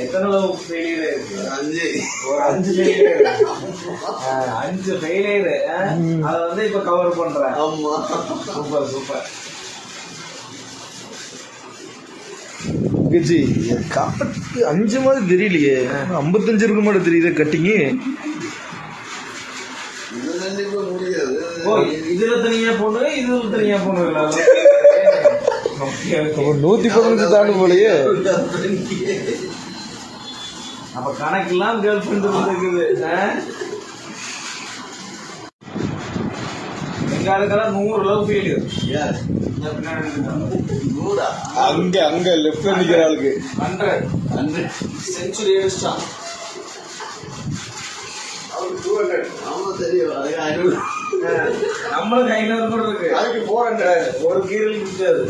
எத்தனை love failure இருக்கு? ஒரு 5 ஃபெயிலியர். 5 ஃபெயிலியர். அதை வந்து இப்ப கவர் பண்றேன். Super super. ஜி காட்டு 5 மாதிரி தெரியலையே, 55 இருக்க மாதிரி தெரியுது கட்டிங்கு. இதுல தனியா போடு, இதுல தனியா போடுங்களா? 115 தாண்டு போலயே. அப்ப கணக்கெல்லாம் கேர்ள் ஃப்ரெண்ட் இருக்குது. எங்க ஆளுக்கெல்லாம் 100 லவ் ஃபெயிலியர். அங்க லெஃப்ட்ல நிக்கிற ஆளுக்கு 100 செஞ்சுரி அடிச்சான். நம்மளுக்கு 500 கூட இருக்கு. அதுக்கு 400 ஒரு கீரல் இருக்காது.